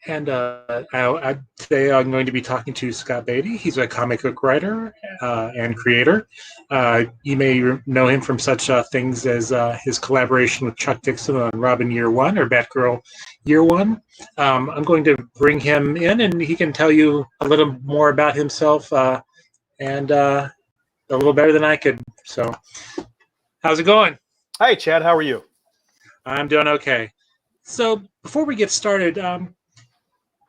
And today I'm going to be talking to Scott Beatty. He's a comic book writer and creator. You may know him from such things as his collaboration with Chuck Dixon on Robin Year One or Batgirl Year One. I'm going to bring him in, and he can tell you a little more about himself and a little better than I could. So, how's it going? Hi, Chad. How are you? I'm doing okay. So, before we get started,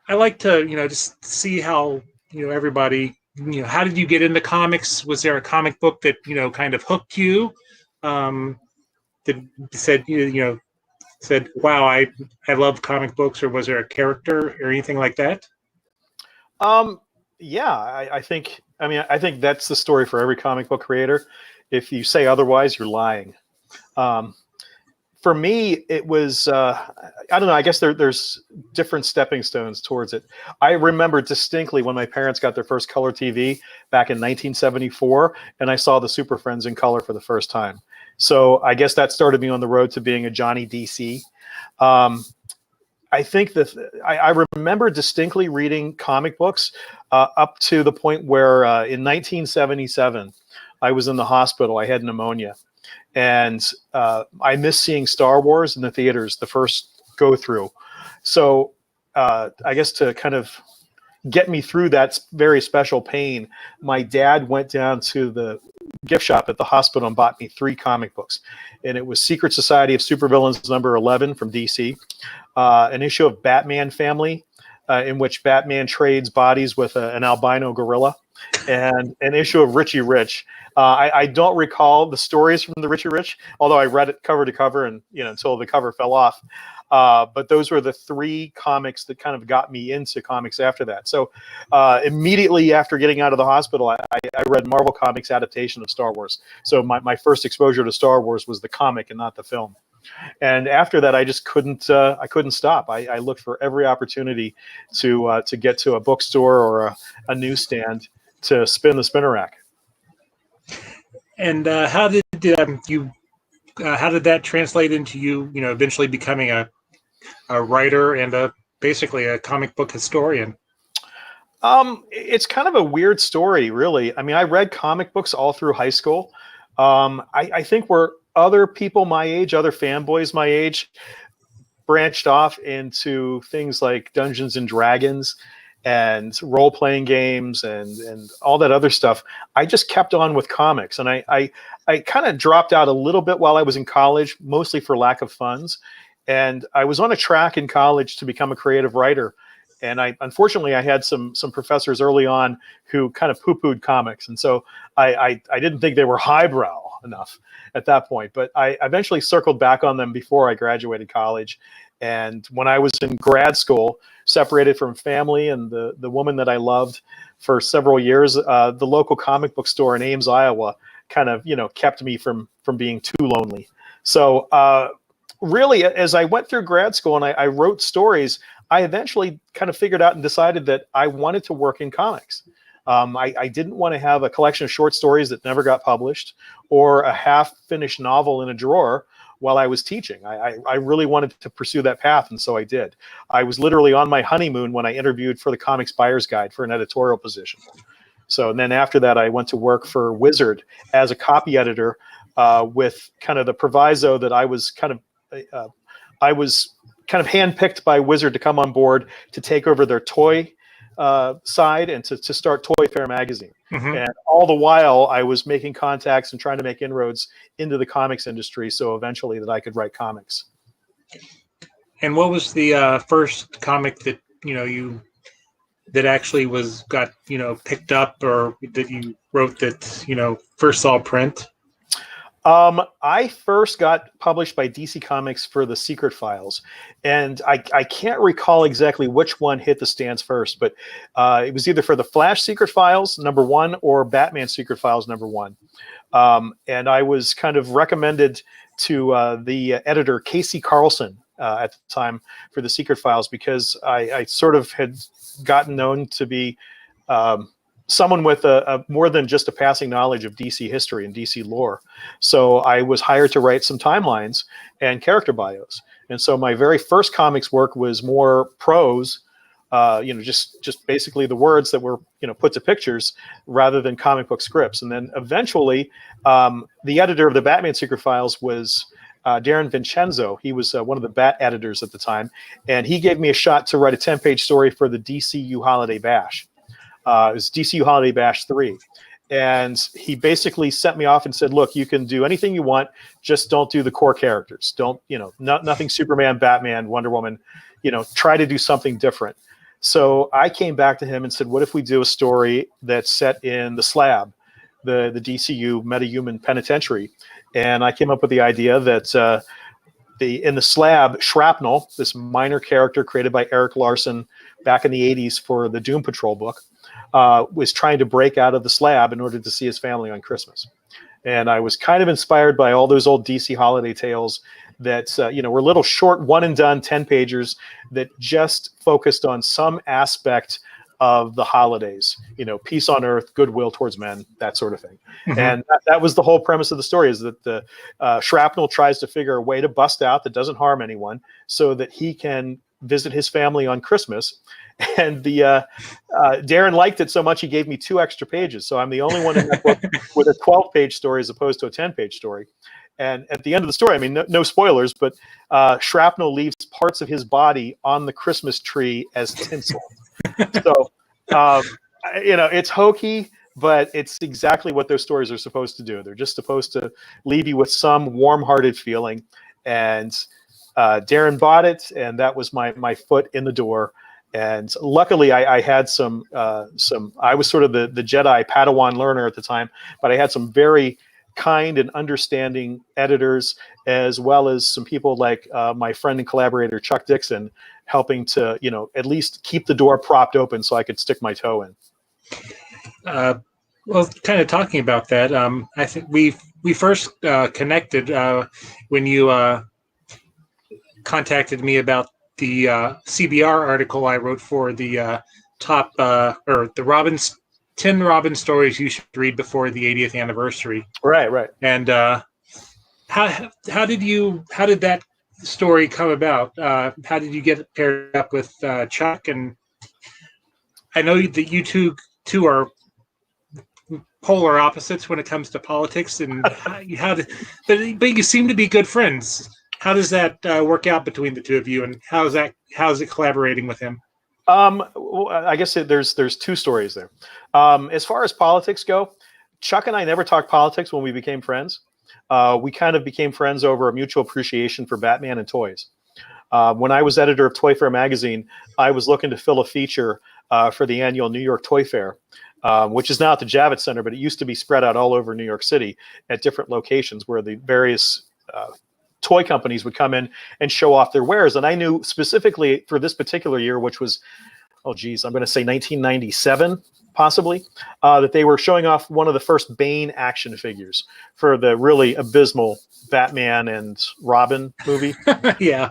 I like to, just see how, everybody, how did you get into comics? Was there a comic book that, kind of hooked you? That said, wow, I love comic books, or was there a character or anything like that? Yeah, I think that's the story for every comic book creator. If you say otherwise, you're lying. For me, it was, I don't know, I guess there's different stepping stones towards it. I remember distinctly when my parents got their first color TV back in 1974, and I saw the Super Friends in color for the first time. So I guess that started me on the road to being a Johnny DC. I think that I remember distinctly reading comic books up to the point where in 1977, I was in the hospital. I had pneumonia. And I missed seeing Star Wars in the theaters, the first go through. So I guess to kind of get me through that very special pain, my dad went down to the gift shop at the hospital and bought me 3 comic books. And it was Secret Society of Supervillains number 11 from DC, an issue of Batman Family, in which Batman trades bodies with an albino gorilla, and an issue of Richie Rich. I don't recall the stories from the Richie Rich, although I read it cover to cover and until the cover fell off. But those were the 3 comics that kind of got me into comics after that. So immediately after getting out of the hospital, I read Marvel Comics adaptation of Star Wars. So my first exposure to Star Wars was the comic and not the film. And after that, I just couldn't. I couldn't stop. I looked for every opportunity to get to a bookstore or a newsstand to spin the spinner rack. And how did how did that translate into you? Eventually becoming a writer and basically a comic book historian. It's kind of a weird story, really. I mean, I read comic books all through high school. I think where other people my age, other fanboys my age, branched off into things like Dungeons and Dragons and role-playing games and all that other stuff, I just kept on with comics. And I kind of dropped out a little bit while I was in college, mostly for lack of funds. And I was on a track in college to become a creative writer. And unfortunately, I had some professors early on who kind of poo-pooed comics. And so I didn't think they were highbrow enough at that point. But I eventually circled back on them before I graduated college. And when I was in grad school, separated from family and the woman that I loved for several years, the local comic book store in Ames, Iowa, kind of kept me from being too lonely. So really, as I went through grad school and I wrote stories, I eventually kind of figured out and decided that I wanted to work in comics. I didn't want to have a collection of short stories that never got published or a half-finished novel in a drawer while I was teaching. I really wanted to pursue that path, and so I did. I was literally on my honeymoon when I interviewed for the Comics Buyer's Guide for an editorial position. So and then after that, I went to work for Wizard as a copy editor with kind of the proviso that I was kind of handpicked by Wizard to come on board to take over their toy side and to start Toy Fair magazine. Mm-hmm. And all the while I was making contacts and trying to make inroads into the comics industry so eventually that I could write comics. And what was the first comic that that actually got picked up or that you wrote that first saw print? I first got published by DC Comics for The Secret Files, and I can't recall exactly which one hit the stands first, but it was either for the Flash Secret Files #1 or Batman Secret Files #1. And I was kind of recommended to the editor Casey Carlson at the time for The Secret Files because I sort of had gotten known to be someone with a more than just a passing knowledge of DC history and DC lore. So I was hired to write some timelines and character bios. And so my very first comics work was more prose just basically the words that were put to pictures rather than comic book scripts. And then eventually, the editor of the Batman Secret Files was Darren Vincenzo. He was one of the Bat editors at the time, and he gave me a shot to write a 10-page story for the DCU Holiday Bash. It was DCU Holiday Bash 3. And he basically sent me off and said, look, you can do anything you want, just don't do the core characters. Don't, nothing Superman, Batman, Wonder Woman, try to do something different. So I came back to him and said, what if we do a story that's set in the Slab, the DCU metahuman penitentiary? And I came up with the idea that in the Slab, Shrapnel, this minor character created by Eric Larson back in the 80s for the Doom Patrol book, was trying to break out of the Slab in order to see his family on Christmas. And I was kind of inspired by all those old DC holiday tales that, were little short one and done 10-pagers that just focused on some aspect of the holidays, peace on earth, goodwill towards men, that sort of thing. Mm-hmm. And that was the whole premise of the story, is that the Shrapnel tries to figure a way to bust out that doesn't harm anyone so that he can visit his family on Christmas. And the Darren liked it so much he gave me 2 extra pages. So I'm the only one in that book with a 12-page story as opposed to a 10-page story. And at the end of the story, I mean, no spoilers, but Shrapnel leaves parts of his body on the Christmas tree as tinsel. So, it's hokey, but it's exactly what those stories are supposed to do. They're just supposed to leave you with some warm-hearted feeling. And Darren bought it, and that was my foot in the door. And luckily, I had some. I was sort of the Jedi Padawan learner at the time, but I had some very kind and understanding editors, as well as some people like my friend and collaborator Chuck Dixon, helping to at least keep the door propped open so I could stick my toe in. Well, kind of talking about that, I think we first connected when you contacted me about the CBR article I wrote for the top or the Robbins 10 Robbins stories you should read before the 80th anniversary. Right. And how did that story come about? How did you get paired up with Chuck? And I know that you two are polar opposites when it comes to politics, and but you seem to be good friends. How does that work out between the two of you, and how's it collaborating with him? Well, I guess there's 2 stories there. As far as politics go, Chuck and I never talked politics when we became friends. We kind of became friends over a mutual appreciation for Batman and toys. When I was editor of Toy Fair magazine, I was looking to fill a feature for the annual New York Toy Fair, which is now at the Javits Center, but it used to be spread out all over New York City at different locations where the various toy companies would come in and show off their wares. And I knew specifically for this particular year, which was, I'm going to say 1997, possibly, that they were showing off one of the first Bane action figures for the really abysmal Batman and Robin movie. Yeah.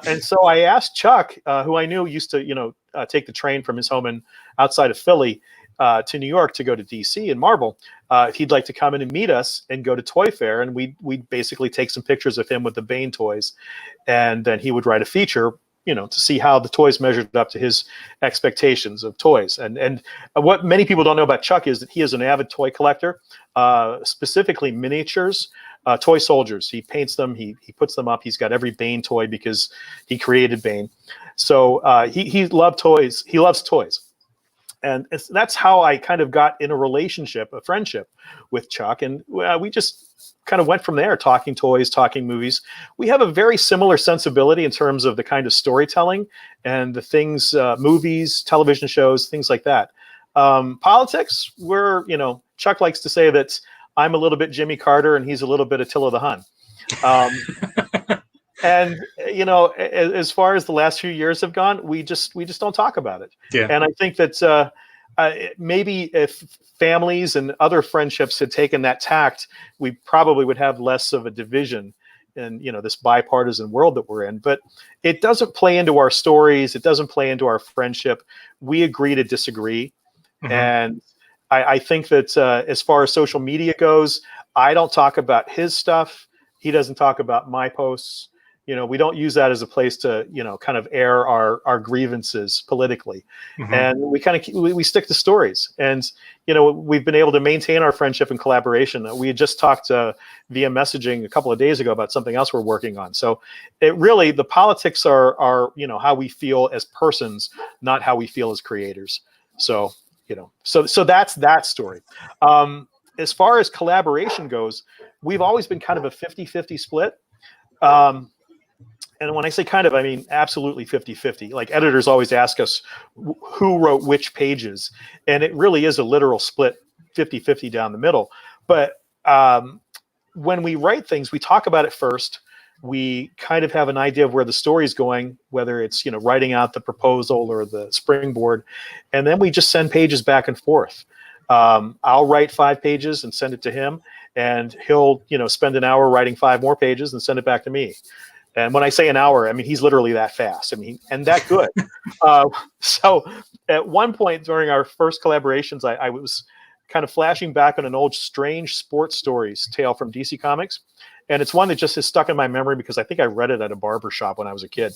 And so I asked Chuck, who I knew used to, take the train from his home outside of Philly to New York to go to DC and Marvel, if he'd like to come in and meet us and go to Toy Fair, and we'd basically take some pictures of him with the Bane toys, and then he would write a feature, to see how the toys measured up to his expectations of toys. And what many people don't know about Chuck is that he is an avid toy collector, specifically miniatures, toy soldiers. He paints them, he puts them up. He's got every Bane toy because he created Bane. So he loved toys. He loves toys. And that's how I kind of got in a friendship with Chuck. And we just kind of went from there, talking toys, talking movies. We have a very similar sensibility in terms of the kind of storytelling and the things, movies, television shows, things like that. Politics, Chuck likes to say that I'm a little bit Jimmy Carter and he's a little bit Attila the Hun. And as far as the last few years have gone, we just don't talk about it. Yeah. And I think that maybe if families and other friendships had taken that tact, we probably would have less of a division in this bipartisan world that we're in. But it doesn't play into our stories. It doesn't play into our friendship. We agree to disagree. Mm-hmm. And I think that as far as social media goes, I don't talk about his stuff. He doesn't talk about my posts. We don't use that as a place to, kind of air our grievances politically. Mm-hmm. And we stick to stories. And, we've been able to maintain our friendship and collaboration. We had just talked via messaging a couple of days ago about something else we're working on. So the politics are, how we feel as persons, not how we feel as creators. So, so that's that story. As far as collaboration goes, we've always been kind of a 50-50 split. And when I say kind of, I mean absolutely 50-50. Like, editors always ask us who wrote which pages. And it really is a literal split 50-50 down the middle. But when we write things, we talk about it first. We kind of have an idea of where the story's going, whether it's, writing out the proposal or the springboard. And then we just send pages back and forth. I'll write 5 pages and send it to him. And he'll, spend an hour writing 5 more pages and send it back to me. And when I say an hour, I mean, he's literally that fast. I mean, and that good. So at one point during our first collaborations, I was kind of flashing back on an old Strange Sports Stories tale from DC Comics. And it's one that just is stuck in my memory because I think I read it at a barber shop when I was a kid.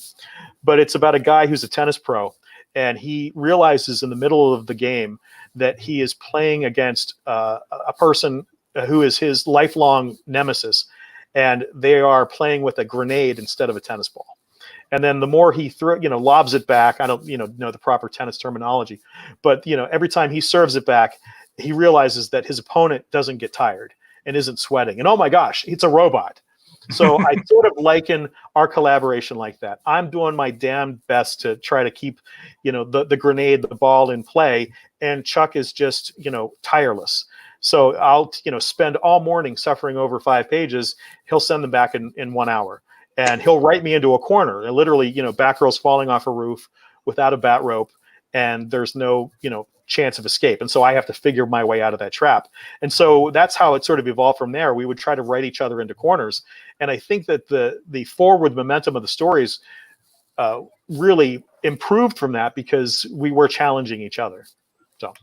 But it's about a guy who's a tennis pro. And he realizes in the middle of the game that he is playing against a person who is his lifelong nemesis. And they are playing with a grenade instead of a tennis ball. And then the more he lobs it back, I don't, know the proper tennis terminology, but, every time he serves it back, he realizes that his opponent doesn't get tired and isn't sweating. And oh my gosh, it's a robot. So I sort of liken our collaboration like that. I'm doing my damn best to try to keep, the grenade, the ball in play. And Chuck is just, tireless. So I'll, spend all morning suffering over 5 pages. He'll send them back in 1 hour, and he'll write me into a corner. And literally, Batgirl's falling off a roof without a bat rope, and there's no, chance of escape. And so I have to figure my way out of that trap. And so that's how it sort of evolved from there. We would try to write each other into corners. And I think that the forward momentum of the stories really improved from that because we were challenging each other. So.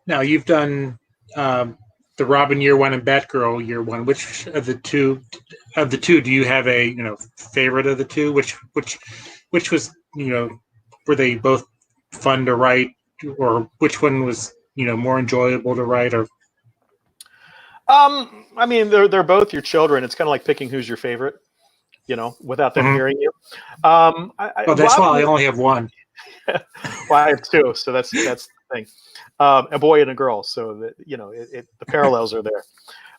Now you've done the Robin Year One and Batgirl Year One. Which of the two do you have a favorite of the two? Which was were they both fun to write, or which one was more enjoyable to write? Or I mean, they're both your children. It's kind of like picking who's your favorite, without them hearing you. Well, that's why I only have one. Well, I have 2, so that's the thing. A boy and a girl, so that the parallels are there.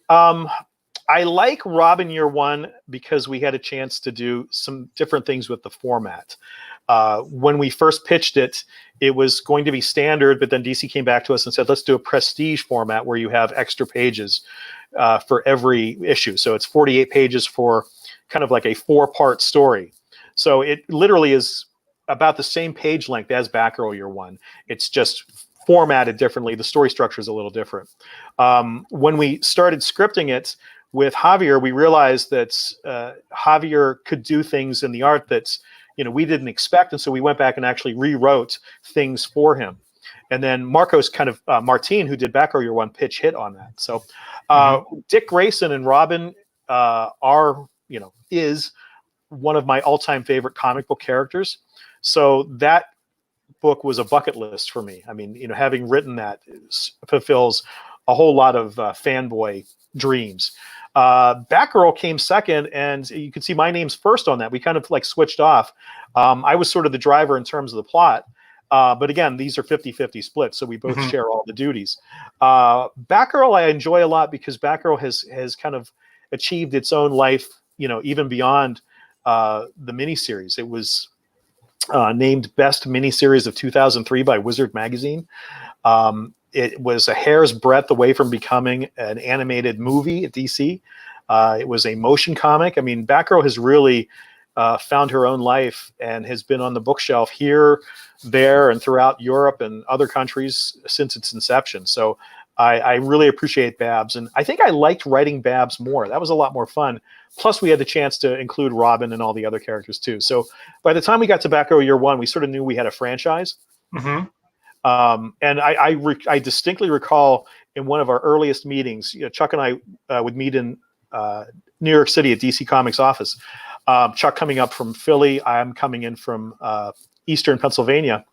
I like Robin Year One because we had a chance to do some different things with the format. When we first pitched it, it was going to be standard, but then DC came back to us and said, let's do a prestige format where you have extra pages for every issue. So it's 48 pages for kind of like a 4-part story. So it literally is about the same page length as Batgirl Year One. It's just formatted differently. The story structure is a little different. When we started scripting it with Javier, we realized that Javier could do things in the art that's we didn't expect, and so we went back and actually rewrote things for him. And then Marcos Martin, who did Batgirl Year One, pitch hit on that. So Dick Grayson and Robin is one of my all-time favorite comic book characters. So that book was a bucket list for me. I mean, having written that fulfills a whole lot of fanboy dreams. Batgirl came second, and you can see my name's first on that. We kind of like switched off. I was sort of the driver in terms of the plot. But again, these are 50-50 splits, so we both share all the duties. Batgirl I enjoy a lot because Batgirl has kind of achieved its own life, even beyond the miniseries. It was named Best Miniseries of 2003 by Wizard Magazine. It was a hair's breadth away from becoming an animated movie at DC. It was a motion comic. I mean, Batgirl has really found her own life and has been on the bookshelf here, there, and throughout Europe and other countries since its inception. So I really appreciate Babs. And I think I liked writing Babs more. That was a lot more fun. Plus, we had the chance to include Robin and all the other characters, too. So by the time we got to Batgirl Year One, we sort of knew we had a franchise. And I distinctly recall in one of our earliest meetings, Chuck and I would meet in New York City at DC Comics office. Chuck coming up from Philly. I'm coming in from Eastern Pennsylvania.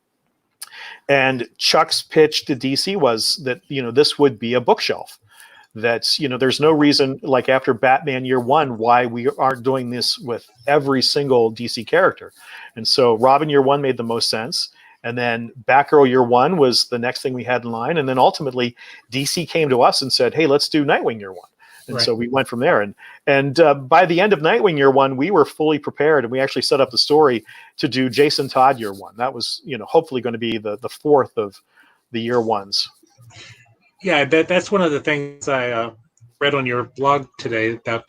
And Chuck's pitch to DC was that, this would be a bookshelf. That's, there's no reason, like after Batman Year One, why we aren't doing this with every single DC character. And so Robin Year One made the most sense. And then Batgirl Year One was the next thing we had in line. And then ultimately DC came to us and said, hey, let's do Nightwing Year One. And so we went from there. And by the end of Nightwing Year One, we were fully prepared. And we actually set up the story to do Jason Todd Year One. That was, hopefully going to be the fourth of the Year Ones. Yeah, that's one of the things I read on your blog today about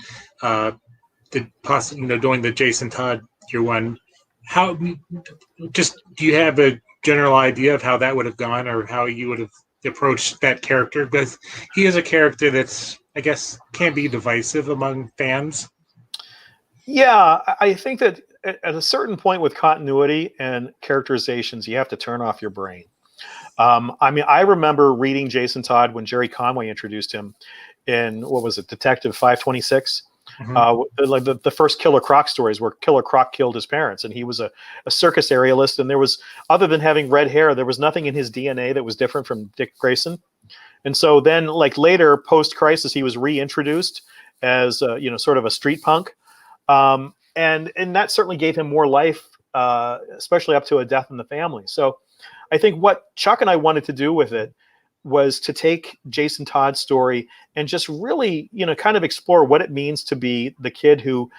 doing the Jason Todd Year One. How do you have a general idea of how that would have gone, or how you would have approached that character? Because he is a character that's, I guess, can be divisive among fans. Yeah, I think that at a certain point with continuity and characterizations, you have to turn off your brain. I remember reading Jason Todd when Jerry Conway introduced him in, what was it, Detective 526? Mm-hmm. Like the first Killer Croc stories where Killer Croc killed his parents, and he was a circus aerialist, and there was, other than having red hair, there was nothing in his DNA that was different from Dick Grayson. And so then, like later, post-crisis, he was reintroduced as, sort of a street punk. And that certainly gave him more life, especially up to a death in the family. So I think what Chuck and I wanted to do with it was to take Jason Todd's story and just really, kind of explore what it means to be the kid who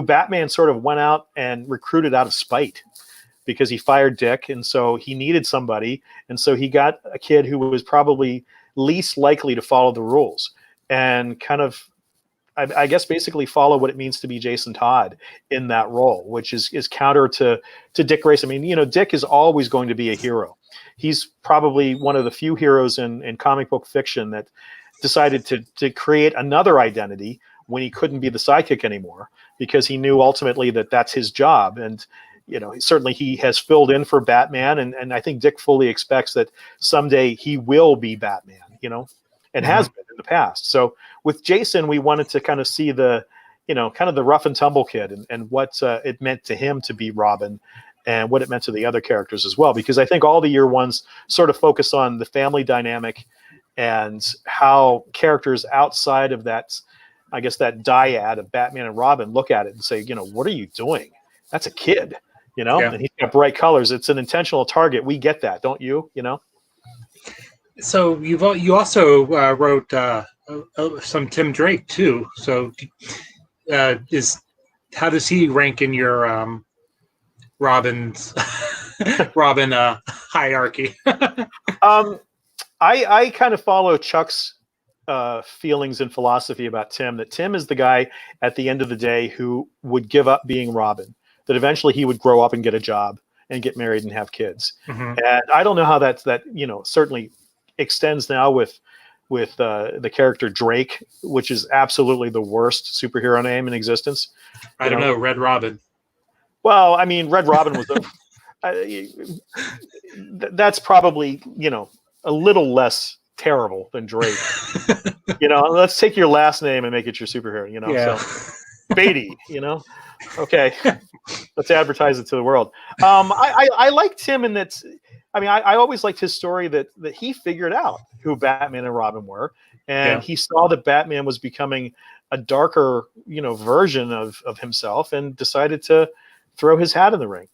Batman sort of went out and recruited out of spite because he fired Dick. And so he needed somebody. And so he got a kid who was probably least likely to follow the rules and kind of, I guess, basically follow what it means to be Jason Todd in that role, which is counter to Dick Grayson. I mean, Dick is always going to be a hero. He's probably one of the few heroes in comic book fiction that decided to create another identity when he couldn't be the sidekick anymore, because he knew ultimately that that's his job. And, certainly he has filled in for Batman. And I think Dick fully expects that someday he will be Batman, and has been in the past. So with Jason, we wanted to kind of see the, kind of the rough and tumble kid and what it meant to him to be Robin, and what it meant to the other characters as well. Because I think all the Year Ones sort of focus on the family dynamic and how characters outside of that, I guess, that dyad of Batman and Robin look at it and say, what are you doing? That's a kid, Yeah. And he's got bright colors. It's an intentional target. We get that, don't you? So you also wrote some Tim Drake too. So how does he rank in your Robin hierarchy? I kind of follow Chuck's feelings and philosophy about Tim, that Tim is the guy at the end of the day who would give up being Robin, that eventually he would grow up and get a job and get married and have kids. Mm-hmm. And I don't know how that certainly extends now with the character Drake, which is absolutely the worst superhero name in existence. I don't know, Red Robin. Well, I mean, Red Robin was that's probably, a little less terrible than Drake. Let's take your last name and make it your superhero, Yeah. So Beatty, okay, let's advertise it to the world. I liked him in that. I mean, I always liked his story that he figured out who Batman and Robin were, and he saw that Batman was becoming a darker, version of himself, and decided to throw his hat in the ring.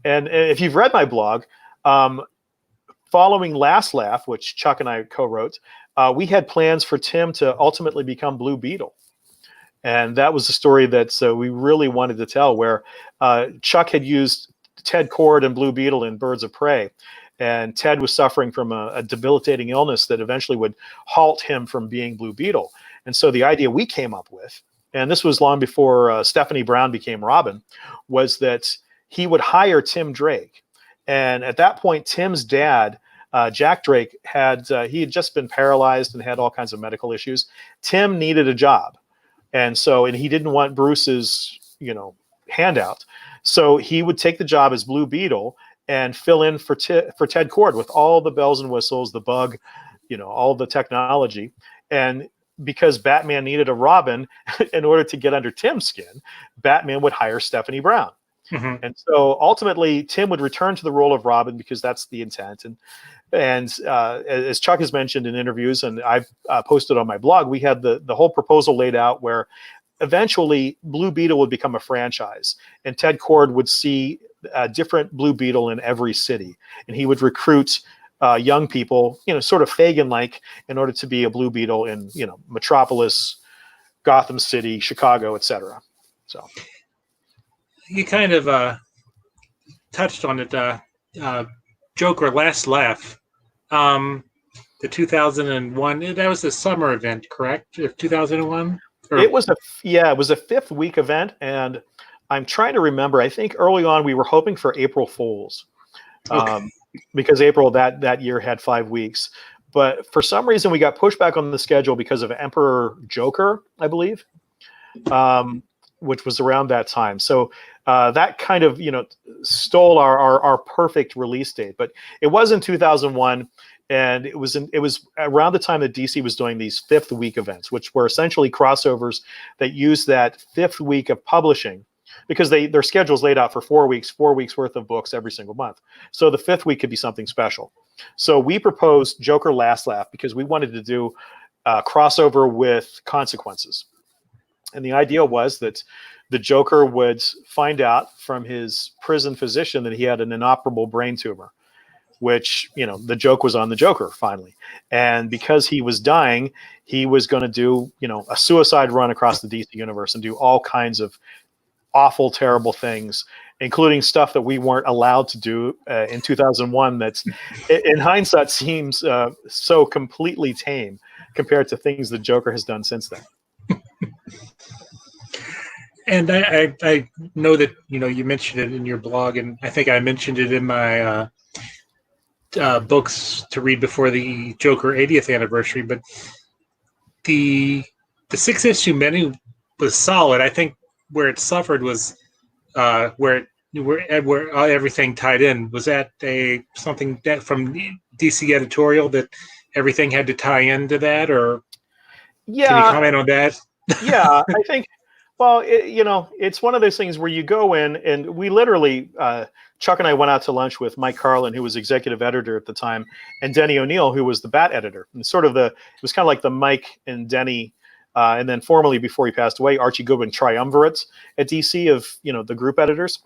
And if you've read my blog, following Last Laugh, which Chuck and I co-wrote, we had plans for Tim to ultimately become Blue Beetle. And that was the story that we really wanted to tell, where Chuck had used Ted Kord and Blue Beetle in Birds of Prey. And Ted was suffering from a debilitating illness that eventually would halt him from being Blue Beetle. And so the idea we came up with, and this was long before Stephanie Brown became Robin, was that he would hire Tim Drake. And at that point, Tim's dad, Jack Drake, he had just been paralyzed and had all kinds of medical issues. Tim needed a job. And he didn't want Bruce's, handout. So he would take the job as Blue Beetle and fill in for Ted Kord with all the bells and whistles, the bug, all the technology. And because Batman needed a Robin in order to get under Tim's skin, Batman would hire Stephanie Brown. Mm-hmm. And so ultimately, Tim would return to the role of Robin because that's the intent. And as Chuck has mentioned in interviews, and I've posted on my blog, we had the whole proposal laid out where eventually Blue Beetle would become a franchise, and Ted Kord would see a different Blue Beetle in every city, and he would recruit young people, sort of Fagin-like, in order to be a Blue Beetle in, Metropolis, Gotham City, Chicago, etc. So you kind of touched on it. Joker Last Laugh, the 2001. That was a summer event, correct? 2001. It was a 5th week event, and I'm trying to remember. I think early on we were hoping for April Fools, because April that year had 5 weeks. But for some reason we got pushed back on the schedule because of Emperor Joker, I believe, which was around that time. So that kind of stole our perfect release date. But it was in 2001. And it was around the time that DC was doing these 5th week events, which were essentially crossovers that used that 5th week of publishing, because their schedule's laid out for 4 weeks worth of books every single month. So the 5th week could be something special. So we proposed Joker Last Laugh because we wanted to do a crossover with Consequences. And the idea was that the Joker would find out from his prison physician that he had an inoperable brain tumor, which, the joke was on the Joker finally. And because he was dying, he was going to do, a suicide run across the DC universe and do all kinds of awful, terrible things, including stuff that we weren't allowed to do in 2001. That's, in hindsight, seems so completely tame compared to things the Joker has done since then. And I know that, you mentioned it in your blog, and I think I mentioned it in my books to read before the Joker 80th anniversary, but the 6-issue menu was solid. I think where it suffered was where everything tied in. Was that something that from DC editorial that everything had to tie into that, or can you comment on that? Yeah, I think. Well, it's one of those things where you go in, and we literally, Chuck and I went out to lunch with Mike Carlin, who was executive editor at the time, and Denny O'Neil, who was the Bat editor. And it was kind of like the Mike and Denny, and then formerly, before he passed away, Archie Goodwin triumvirate at DC of, the group editors.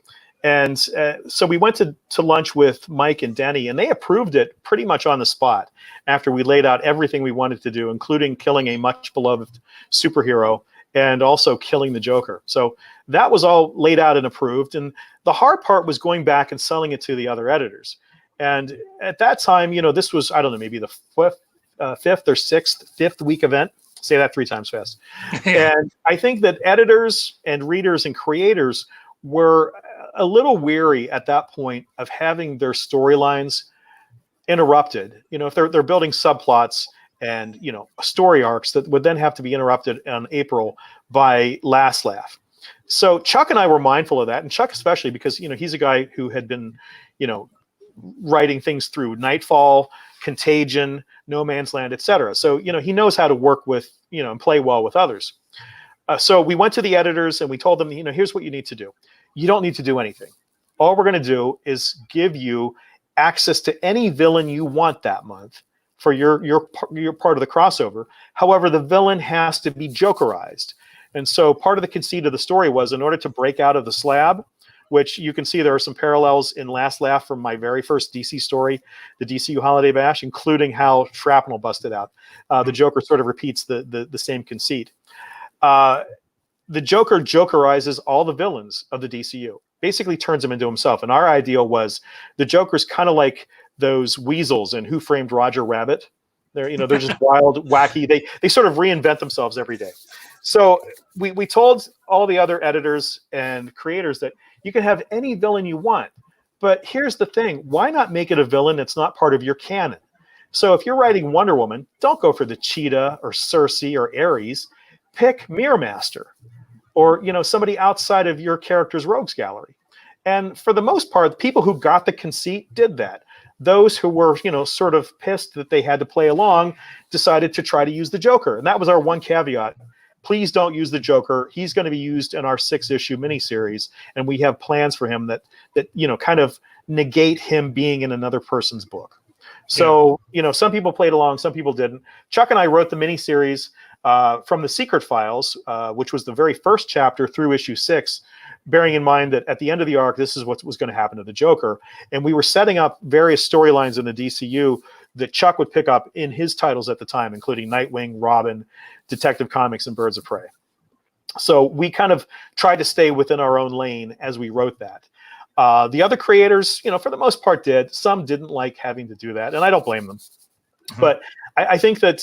And so we went to lunch with Mike and Denny, and they approved it pretty much on the spot after we laid out everything we wanted to do, including killing a much beloved superhero and also killing the Joker. So that was all laid out and approved. And the hard part was going back and selling it to the other editors. And at that time, this was, I don't know, maybe the 5th or 6th week event. Say that 3 times fast. And I think that editors and readers and creators were a little weary at that point of having their storylines interrupted. If they're building subplots and story arcs that would then have to be interrupted in April by Last Laugh. So Chuck and I were mindful of that, and Chuck especially because he's a guy who had been writing things through Nightfall, Contagion, No Man's Land, etc. So he knows how to work with and play well with others. So we went to the editors and we told them, here's what you need to do. You don't need to do anything. All we're going to do is give you access to any villain you want that month for your part of the crossover. However, the villain has to be Jokerized. And so part of the conceit of the story was, in order to break out of the slab, which you can see there are some parallels in Last Laugh from my very first DC story, the DCU Holiday Bash, including how shrapnel busted out. The Joker sort of repeats the same conceit. The Joker Jokerizes all the villains of the DCU, basically turns them into himself. And our ideal was the Joker's kind of like those weasels in Who Framed Roger Rabbit. They're just wild, wacky. They sort of reinvent themselves every day. So we told all the other editors and creators that you can have any villain you want, but here's the thing: why not make it a villain that's not part of your canon? So if you're writing Wonder Woman, don't go for the Cheetah or Circe or Ares. Pick Mirror Master, or somebody outside of your character's rogues gallery. And for the most part, people who got the conceit did that. Those who were, sort of pissed that they had to play along decided to try to use the Joker. And that was our one caveat. Please don't use the Joker. He's going to be used in our 6-issue miniseries, and we have plans for him that kind of negate him being in another person's book. So, some people played along, some people didn't. Chuck and I wrote the miniseries from the Secret Files, which was the very first chapter through issue 6, bearing in mind that at the end of the arc, this is what was going to happen to the Joker. And we were setting up various storylines in the DCU that Chuck would pick up in his titles at the time, including Nightwing, Robin, Detective Comics, and Birds of Prey. So we kind of tried to stay within our own lane as we wrote that. The other creators, for the most part did. Some didn't like having to do that, and I don't blame them. Mm-hmm. But I think that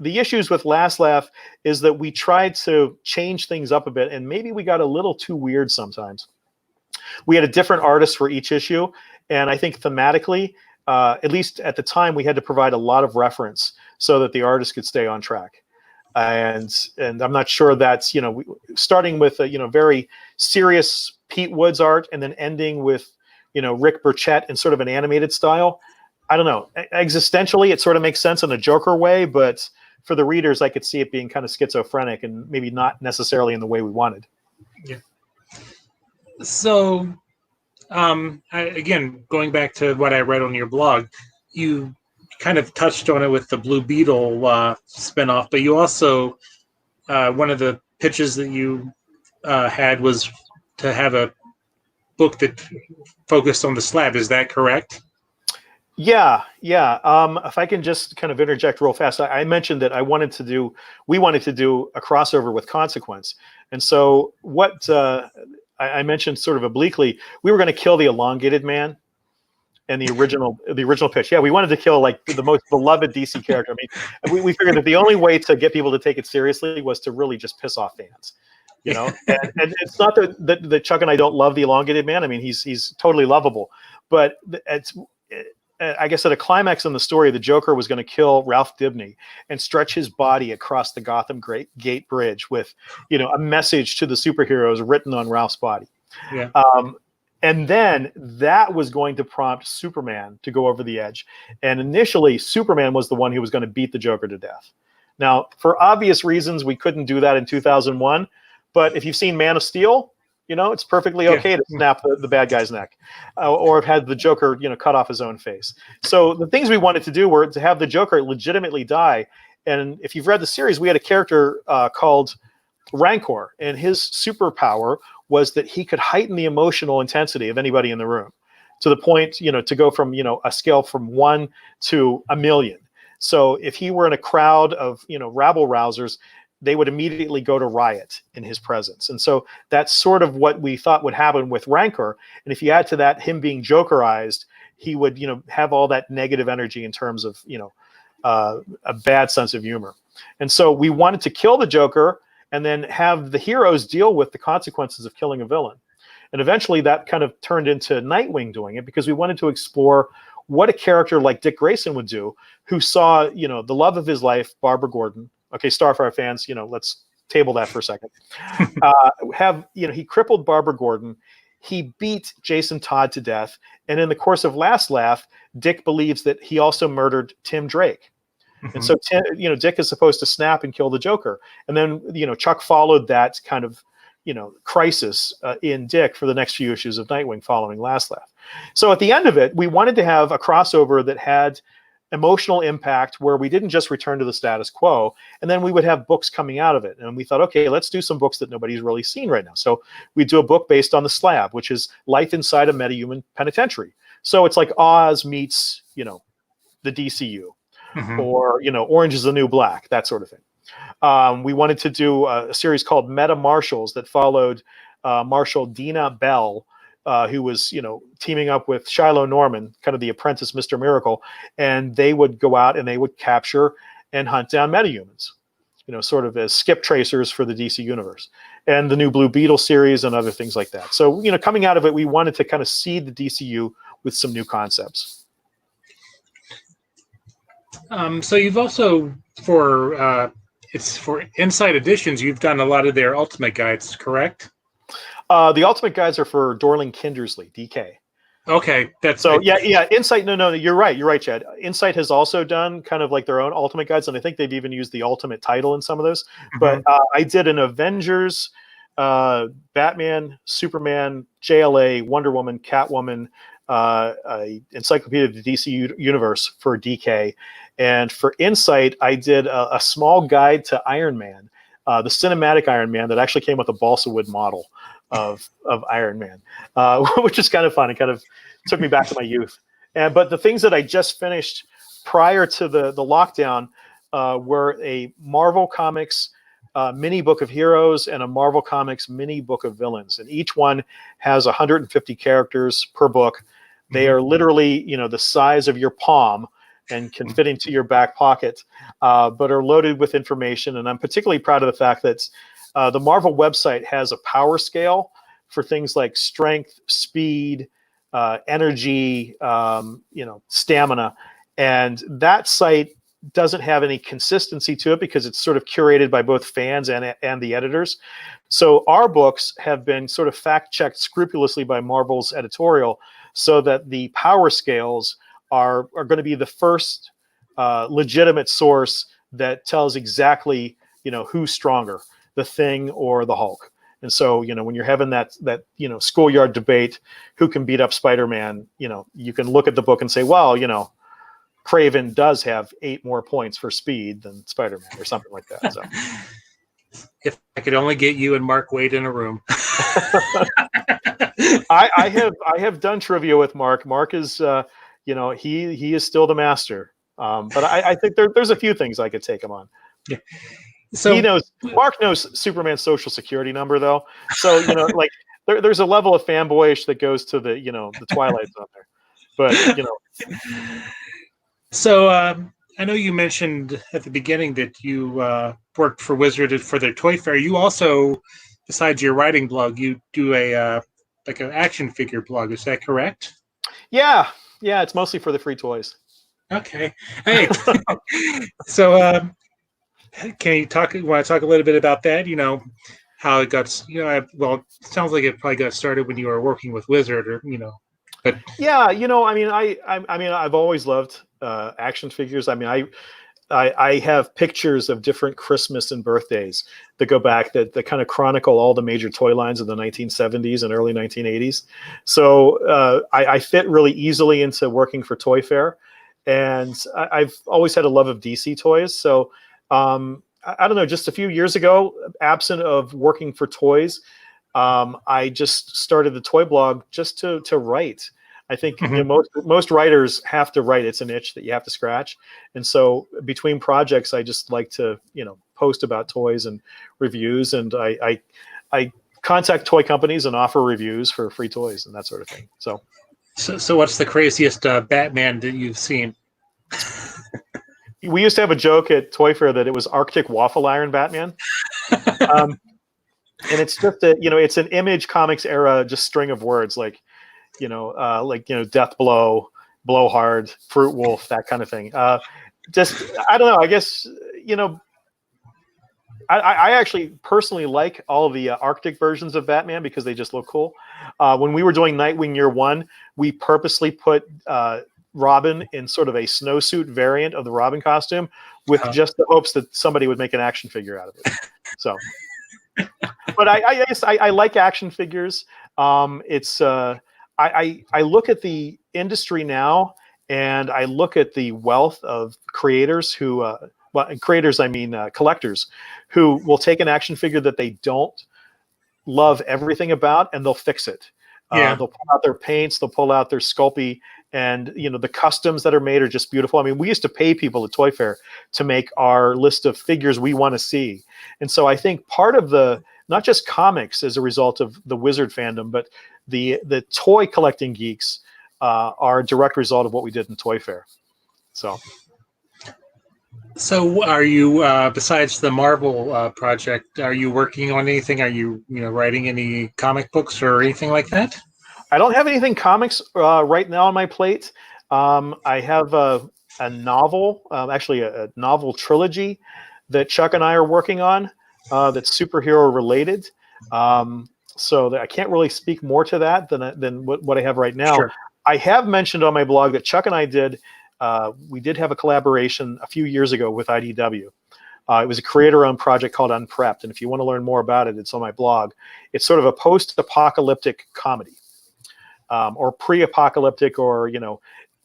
the issues with Last Laugh is that we tried to change things up a bit, and maybe we got a little too weird sometimes. We had a different artist for each issue, and I think thematically, at least at the time, we had to provide a lot of reference so that the artist could stay on track. And I'm not sure that's, starting with a, very serious Pete Woods art and then ending with, Rick Burchett in sort of an animated style. I don't know. Existentially, it sort of makes sense in a Joker way, but for the readers, I could see it being kind of schizophrenic and maybe not necessarily in the way we wanted. Yeah. So, again, going back to what I read on your blog, you kind of touched on it with the Blue Beetle spinoff, but you also, one of the pitches that you had was to have a book that focused on the Slab. Is that correct? Yeah. If I can just kind of interject real fast, I mentioned that we wanted to do a crossover with Consequence. And so what I mentioned sort of obliquely, we were going to kill the Elongated Man. And the original pitch, we wanted to kill like the most beloved DC character. I mean, we figured that the only way to get people to take it seriously was to really just piss off fans, And it's not that Chuck and I don't love the Elongated Man. I mean, he's totally lovable, but I guess at a climax in the story, the Joker was going to kill Ralph Dibny and stretch his body across the Gotham Gate Bridge with, a message to the superheroes written on Ralph's body. Yeah. And then that was going to prompt Superman to go over the edge. And initially, Superman was the one who was going to beat the Joker to death. Now, for obvious reasons, we couldn't do that in 2001. But if you've seen Man of Steel, it's perfectly okay to snap the bad guy's neck or have had the Joker, cut off his own face. So the things we wanted to do were to have the Joker legitimately die. And if you've read the series, we had a character called Rancor, and his superpower was that he could heighten the emotional intensity of anybody in the room to the point, to go from, a scale from 1 to 1,000,000. So if he were in a crowd of, rabble rousers, they would immediately go to riot in his presence. And so that's sort of what we thought would happen with Rancor. And if you add to that him being Jokerized, he would, have all that negative energy in terms of, a bad sense of humor. And so we wanted to kill the Joker and then have the heroes deal with the consequences of killing a villain. And eventually that kind of turned into Nightwing doing it because we wanted to explore what a character like Dick Grayson would do, who saw, the love of his life, Barbara Gordon. Okay, Starfire fans, let's table that for a second. He crippled Barbara Gordon. He beat Jason Todd to death. And in the course of Last Laugh, Dick believes that he also murdered Tim Drake. And so, Dick is supposed to snap and kill the Joker. And then, Chuck followed that kind of, crisis in Dick for the next few issues of Nightwing following Last Laugh. So at the end of it, we wanted to have a crossover that had emotional impact where we didn't just return to the status quo, and then we would have books coming out of it. And we thought, okay, let's do some books that nobody's really seen right now. So we do a book based on the Slab, which is life inside a metahuman penitentiary. So it's like Oz meets, the DCU. Or, Orange is the New Black, that sort of thing. We wanted to do a series called Meta Marshals that followed Marshal Dina Bell, who was, teaming up with Shiloh Norman, kind of the apprentice Mr. Miracle, and they would go out and they would capture and hunt down metahumans, sort of as skip tracers for the DC universe, and the new Blue Beetle series and other things like that. So, coming out of it, we wanted to kind of seed the DCU with some new concepts. So you've also, for Inside Editions, you've done a lot of their Ultimate Guides, correct? The Ultimate Guides are for Dorling Kindersley, DK. Okay, that's So yeah. Insight. No. You're right, Chad. Insight has also done kind of like their own Ultimate Guides, and I think they've even used the Ultimate title in some of those. But I did an Avengers, Batman, Superman, JLA, Wonder Woman, Catwoman, Encyclopedia of the DC Universe for DK, and for Insight, I did a small guide to Iron Man, the cinematic Iron Man that actually came with a balsa wood model of Iron Man, which is kind of fun. It kind of took me back to my youth. But the things that I just finished prior to the lockdown were a Marvel Comics mini book of heroes and a Marvel Comics mini book of villains. And each one has 150 characters per book. They are literally, the size of your palm and can fit into your back pocket, but are loaded with information. And I'm particularly proud of the fact that the Marvel website has a power scale for things like strength, speed, energy, stamina. And that site doesn't have any consistency to it because it's sort of curated by both fans and the editors. So our books have been sort of fact-checked scrupulously by Marvel's editorial so that the power scales are going to be the first legitimate source that tells exactly, who's stronger, the Thing or the Hulk. And so, when you're having that schoolyard debate, who can beat up Spider-Man, you can look at the book and say, well, Craven does have 8 more points for speed than Spider-Man or something like that. So, if I could only get you and Mark Waid in a room. I have done trivia with Mark. Mark is, he is still the master. But I think there's a few things I could take him on. Yeah. So Mark knows Superman's social security number though. So, like there's a level of fanboyish that goes to the, the Twilight Zone there. But, So I know you mentioned at the beginning that you worked for Wizard for their toy fair. You also, besides your writing blog, you do a like an action figure blog. Is that correct? Yeah. It's mostly for the free toys. Okay. Hey. So can you want to talk a little bit about that? How it got. Well, it sounds like it probably got started when you were working with Wizard, or But yeah, I've always loved action figures. I have pictures of different Christmas and birthdays that go back that kind of chronicle all the major toy lines of the 1970s and early 1980s. So I fit really easily into working for Toy Fair, and I've always had a love of DC toys. So I don't know, just a few years ago, absent of working for toys, I just started the toy blog just to write. I think most writers have to write. It's an itch that you have to scratch. And so between projects, I just like to, post about toys and reviews. And I contact toy companies and offer reviews for free toys and that sort of thing. So what's the craziest Batman that you've seen? We used to have a joke at Toy Fair that it was Arctic Waffle Iron Batman. And it's just it's an Image Comics era, just string of words like Death Blow, Blowhard, Fruit Wolf, that kind of thing. I don't know. I guess, I actually personally like all the Arctic versions of Batman because they just look cool. When we were doing Nightwing Year One, we purposely put Robin in sort of a snowsuit variant of the Robin costume with just the hopes that somebody would make an action figure out of it. So, but I guess I like action figures. I look at the industry now, and I look at the wealth of creators who, collectors, who will take an action figure that they don't love everything about, and they'll fix it. They'll pull out their paints, they'll pull out their Sculpey, and the customs that are made are just beautiful. I mean, we used to pay people at Toy Fair to make our list of figures we want to see, and so I think part of the not just comics as a result of the Wizard fandom, but the toy collecting geeks are a direct result of what we did in Toy Fair. So are you, besides the Marvel project, are you working on anything? Are you, writing any comic books or anything like that? I don't have anything comics right now on my plate. I have a novel, actually a novel trilogy that Chuck and I are working on that's superhero related. So I can't really speak more to that than what I have right now. Sure. I have mentioned on my blog that Chuck and I we did have a collaboration a few years ago with IDW. It was a creator-owned project called Unprepped, and if you want to learn more about it, it's on my blog. It's sort of a post-apocalyptic comedy, or pre-apocalyptic, or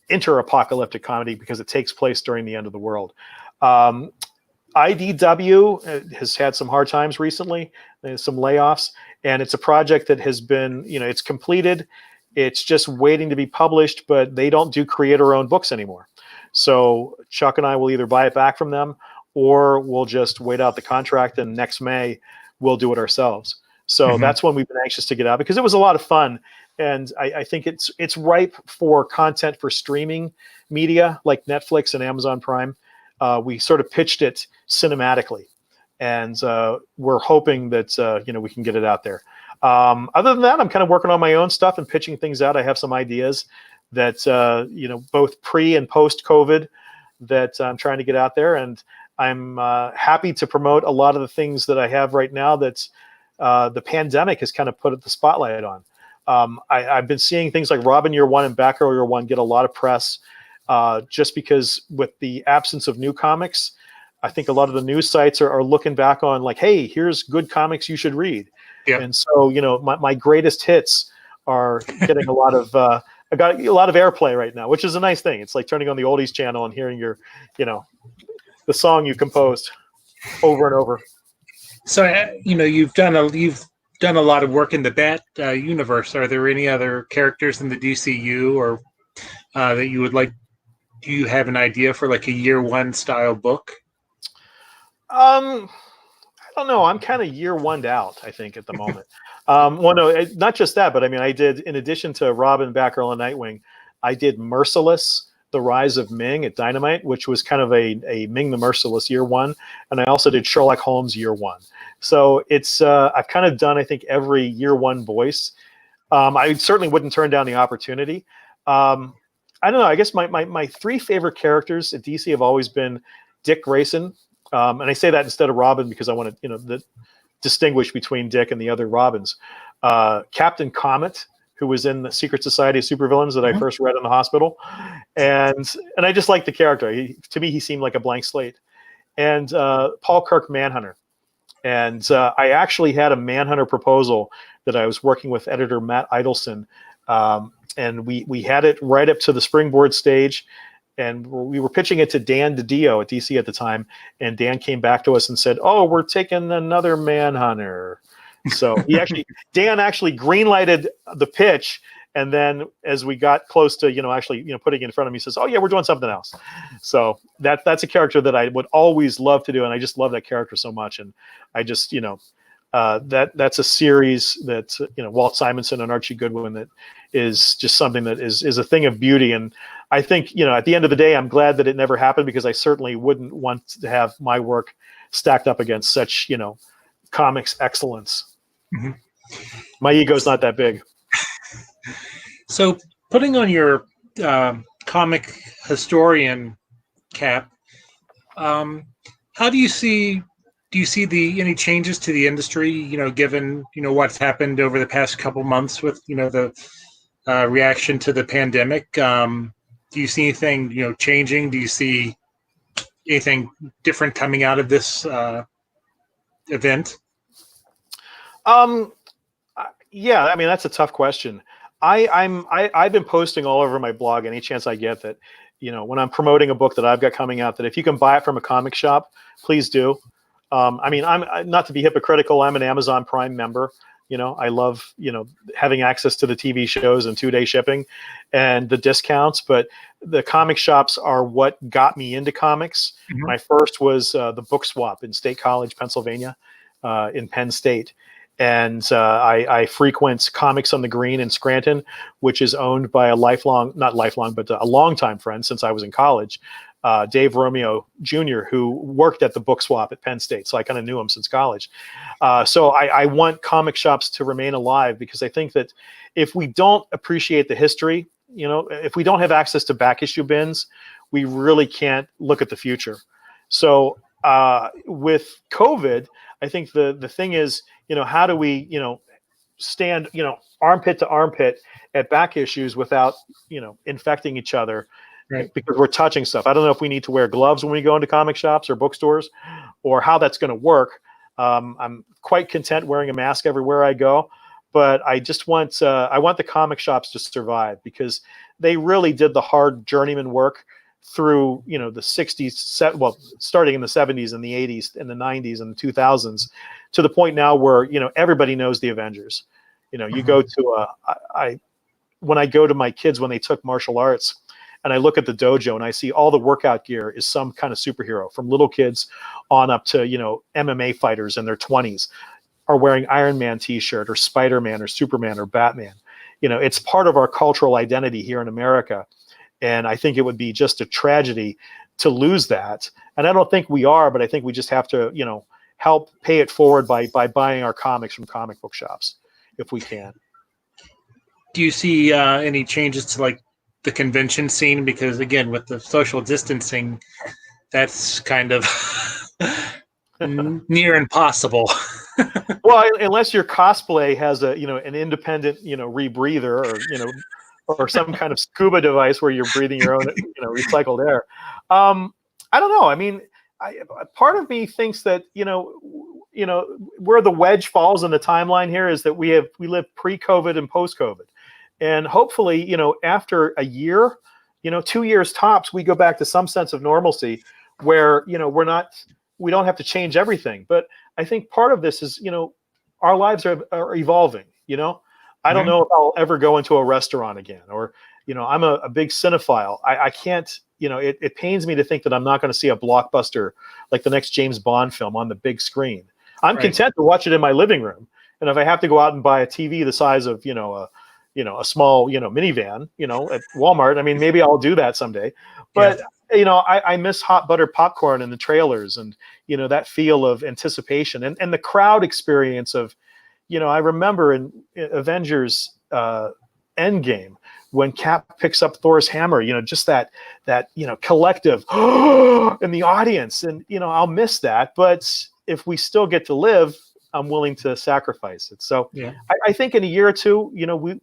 inter-apocalyptic comedy, because it takes place during the end of the world. IDW has had some hard times recently. There's some layoffs, and it's a project that has been, it's completed. It's just waiting to be published, but they don't do creator-owned books anymore. So Chuck and I will either buy it back from them, or we'll just wait out the contract, and next May we'll do it ourselves. So that's when we've been anxious to get out, because it was a lot of fun. And I think it's ripe for content for streaming media like Netflix and Amazon Prime. We sort of pitched it cinematically, and we're hoping that we can get it out there. Other than that, I'm kind of working on my own stuff and pitching things out. I have some ideas that both pre and post COVID that I'm trying to get out there, and I'm happy to promote a lot of the things that I have right now that the pandemic has kind of put the spotlight on. I've been seeing things like Robin Year One and Batgirl Year One get a lot of press, just because with the absence of new comics, I think a lot of the news sites are looking back on like, hey, here's good comics you should read. Yeah. And so, my greatest hits are getting a lot of I got a lot of airplay right now, which is a nice thing. It's like turning on the oldies channel and hearing your, the song you composed over and over. So, you've done a lot of work in the Bat universe. Are there any other characters in the DCU or that you would like? Do you have an idea for like a Year One style book? I don't know. I'm kind of year one'd out, I think, at the moment. Well, no, not just that, but I mean, I did, in addition to Robin, Batgirl, and Nightwing, I did Merciless, The Rise of Ming at Dynamite, which was kind of a Ming the Merciless Year One. And I also did Sherlock Holmes Year One. So it's, I've kind of done, I think, every Year One voice. I certainly wouldn't turn down the opportunity. I don't know. I guess my three favorite characters at DC have always been Dick Grayson. And I say that instead of Robin because I want to, distinguish between Dick and the other Robins. Captain Comet, who was in the Secret Society of Supervillains that I first read in the hospital, and I just liked the character. To me, he seemed like a blank slate. And Paul Kirk, Manhunter. And I actually had a Manhunter proposal that I was working with editor Matt Idelson, and we had it right up to the springboard stage. And we were pitching it to Dan DiDio at DC at the time. And Dan came back to us and said, "Oh, we're taking another Manhunter." So Dan actually greenlighted the pitch. And then as we got close to, putting it in front of me, he says, "Oh yeah, we're doing something else." So that's a character that I would always love to do. And I just love that character so much. And I just, that's a series that, Walt Simonson and Archie Goodwin, that is just something that is a thing of beauty. And I think, at the end of the day, I'm glad that it never happened, because I certainly wouldn't want to have my work stacked up against such, comics excellence. Mm-hmm. My ego's not that big. So putting on your comic historian cap, how do you see any changes to the industry, given, what's happened over the past couple months with, the reaction to the pandemic? Do you see anything, changing? Do you see anything different coming out of this event? Yeah, I mean, that's a tough question. I've been posting all over my blog any chance I get that, when I'm promoting a book that I've got coming out, that if you can buy it from a comic shop, please do. I mean, I'm not to be hypocritical. I'm an Amazon Prime member. I love, having access to the TV shows and 2-day shipping and the discounts, but the comic shops are what got me into comics. Mm-hmm. My first was the Book Swap in State College, Pennsylvania, in Penn State. And I frequent Comics on the Green in Scranton, which is owned by a longtime friend since I was in college, Dave Romeo Jr., who worked at the Book Swap at Penn State. So I kind of knew him since college. So I want comic shops to remain alive, because I think that if we don't appreciate the history, if we don't have access to back issue bins, we really can't look at the future. So with COVID, I think the thing is, how do we, stand, armpit to armpit at back issues without, infecting each other, Right. because we're touching stuff. I don't know if we need to wear gloves when we go into comic shops or bookstores, or how that's going to work. I'm quite content wearing a mask everywhere I go, but I just want I want the comic shops to survive, because they really did the hard journeyman work through the 60s, well, starting in the 70s and the 80s and the 90s and the 2000s, to the point now where everybody knows the Avengers. You go to when I go to my kids when they took martial arts, and I look at the dojo and I see all the workout gear is some kind of superhero, from little kids on up to MMA fighters in their 20s are wearing Iron Man t-shirt or Spider-Man or Superman or Batman. It's part of our cultural identity here in America. And I think it would be just a tragedy to lose that. And I don't think we are, but I think we just have to, help pay it forward by buying our comics from comic book shops, if we can. Do you see any changes to like the convention scene? Because again, with the social distancing, that's kind of near impossible. Well, unless your cosplay has a an independent rebreather, or some kind of scuba device where you're breathing your own recycled air. I don't know. I mean, part of me thinks that where the wedge falls in the timeline here is that we live pre-COVID and post-COVID, and hopefully after a year, 2 years tops, we go back to some sense of normalcy where we don't have to change everything. But I think part of this is our lives are evolving. I don't know if I'll ever go into a restaurant again, or I'm a big cinephile. I can't. It pains me to think that I'm not going to see a blockbuster like the next James Bond film on the big screen. I'm content to watch it in my living room, and if I have to go out and buy a TV the size of a small minivan at Walmart, I mean, maybe I'll do that someday. But I miss hot buttered popcorn in the trailers, and that feel of anticipation and the crowd experience of I remember in Avengers Endgame, when Cap picks up Thor's hammer, just that collective in the audience, and I'll miss that. But if we still get to live, I'm willing to sacrifice it. So I think in a year or two,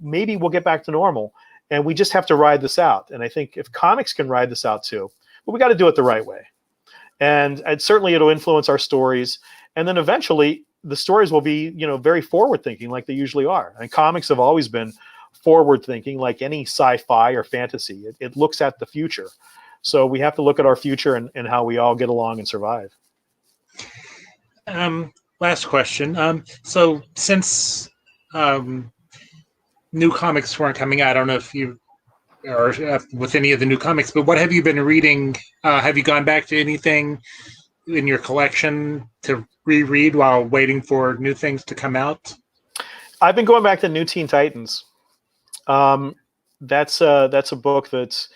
maybe we'll get back to normal, and we just have to ride this out. And I think if comics can ride this out too, but we got to do it the right way. And certainly it'll influence our stories, and then eventually the stories will be very forward thinking, like they usually are. And comics have always been forward thinking, like any sci-fi or fantasy. It looks at the future. So we have to look at our future and how we all get along and survive. Last question. So since new comics weren't coming out, I don't know if you are with any of the new comics, but what have you been reading? Have you gone back to anything in your collection to reread while waiting for new things to come out? I've been going back to New Teen Titans. That's a book that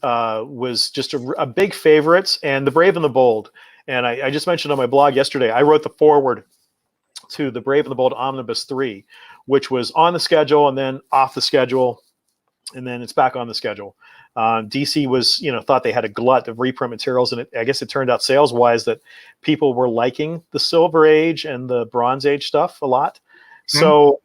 was just a big favorite, and The Brave and the Bold. And I just mentioned on my blog yesterday, I wrote the foreword to The Brave and the Bold Omnibus 3, which was on the schedule and then off the schedule, and then it's back on the schedule. DC was, thought they had a glut of reprint materials, and I guess it turned out sales-wise that people were liking the Silver Age and the Bronze Age stuff a lot. So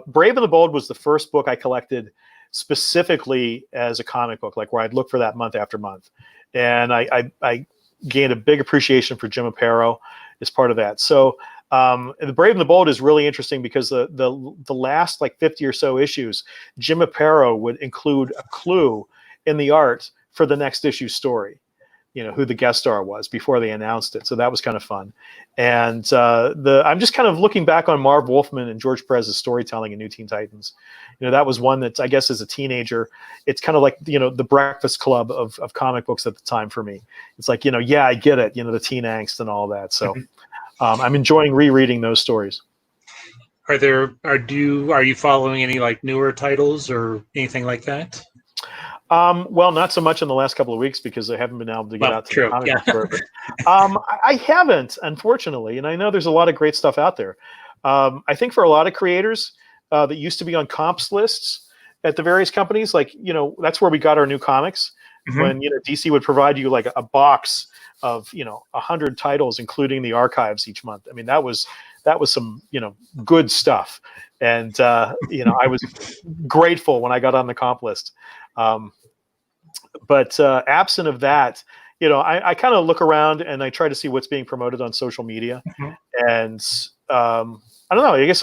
Brave and the Bold was the first book I collected specifically as a comic book, like where I'd look for that month after month. And I gained a big appreciation for Jim Aparo as part of that. So the Brave and the Bold is really interesting because the last like 50 or so issues, Jim Aparo would include a clue in the art for the next issue story, who the guest star was before they announced it. So that was kind of fun. And I'm just kind of looking back on Marv Wolfman and George Perez's storytelling in New Teen Titans. That was one that I guess as a teenager, it's kind of like, the Breakfast Club of comic books at the time for me. It's like, I get it, the teen angst and all that. So I'm enjoying rereading those stories. Are you following any like newer titles or anything like that? Well, not so much in the last couple of weeks because I haven't been able to get out to the comic book store. I haven't, unfortunately, and I know there's a lot of great stuff out there. I think for a lot of creators that used to be on comps lists at the various companies, like, that's where we got our new comics. When, DC would provide you like a box of, 100 titles, including the archives each month. I mean, that was some, good stuff. And I was grateful when I got on the comp list. But absent of that, I kind of look around and I try to see what's being promoted on social media. Mhm. And I don't know. I guess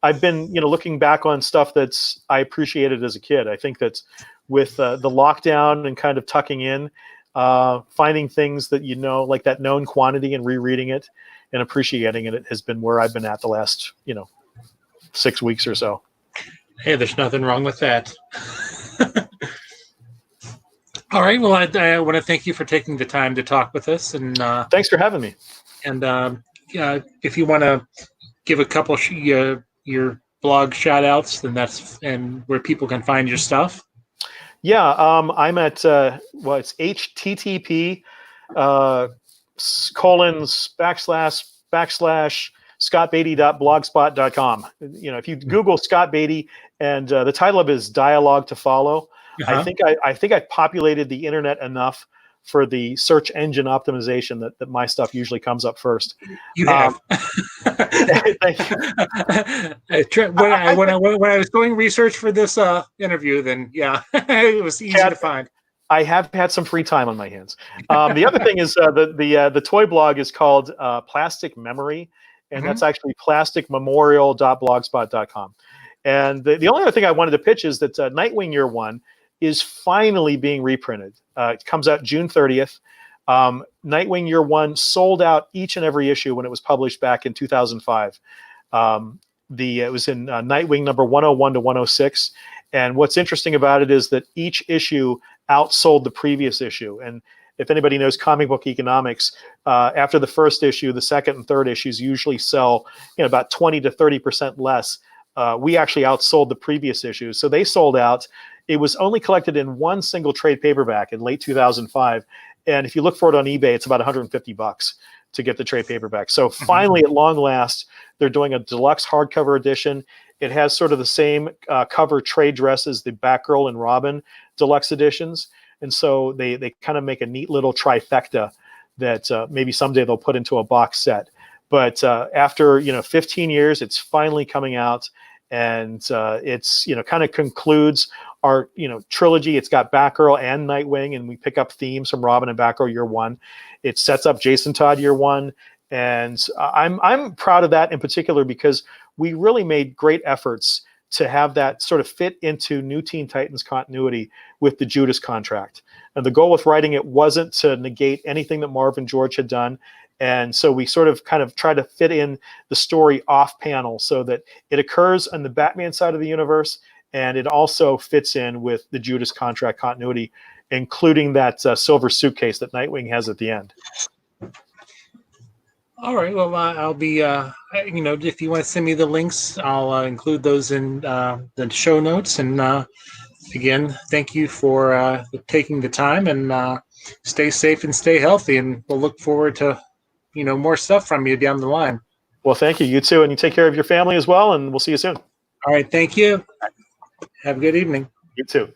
I've been looking back on stuff that's I appreciated as a kid. I think that with the lockdown and kind of tucking in, finding things that like that known quantity and rereading it and appreciating it has been where I've been at the last 6 weeks or so. Hey, there's nothing wrong with that. All right. Well, I want to thank you for taking the time to talk with us, and thanks for having me. And if you want to give a couple your blog shout outs, then that's and where people can find your stuff. Yeah, I'm at it's http //scottbeatty.blogspot.com. If you Google Scott Beatty, and the title of it is Dialogue to Follow. Uh-huh. I think I populated the internet enough for the search engine optimization that my stuff usually comes up first. You have. When I was doing research for this interview, then yeah, it was easy to find. I have had some free time on my hands. The other thing is the toy blog is called Plastic Memory, and that's actually plasticmemorial.blogspot.com. And the only other thing I wanted to pitch is that Nightwing Year One is finally being reprinted. It comes out June 30th. Nightwing Year One sold out each and every issue when it was published back in 2005. It was in Nightwing number 101 to 106. And what's interesting about it is that each issue outsold the previous issue. And if anybody knows comic book economics, after the first issue, the second and third issues usually sell about 20 to 30% less. We actually outsold the previous issues. So they sold out. It was only collected in one single trade paperback in late 2005. And if you look for it on eBay, it's about $150 to get the trade paperback. So finally, at long last, they're doing a deluxe hardcover edition. It has sort of the same cover trade dress as the Batgirl and Robin deluxe editions. And so they kind of make a neat little trifecta that maybe someday they'll put into a box set. But after 15 years, it's finally coming out. And it's kind of concludes our trilogy. It's got Batgirl and Nightwing, and we pick up themes from Robin and Batgirl Year One. It sets up Jason Todd Year One, and I'm proud of that in particular because we really made great efforts to have that sort of fit into New Teen Titans continuity with the Judas contract. And the goal with writing it wasn't to negate anything that Marv and George had done. And so we sort of kind of try to fit in the story off panel so that it occurs on the Batman side of the universe, and it also fits in with the Judas contract continuity, including that silver suitcase that Nightwing has at the end. All right. Well, I'll be, if you want to send me the links, I'll include those in the show notes. And again, thank you for taking the time, and stay safe and stay healthy. And we'll look forward to more stuff from you down the line. Well, thank you. You too. And you take care of your family as well. And we'll see you soon. All right. Thank you. Have a good evening. You too.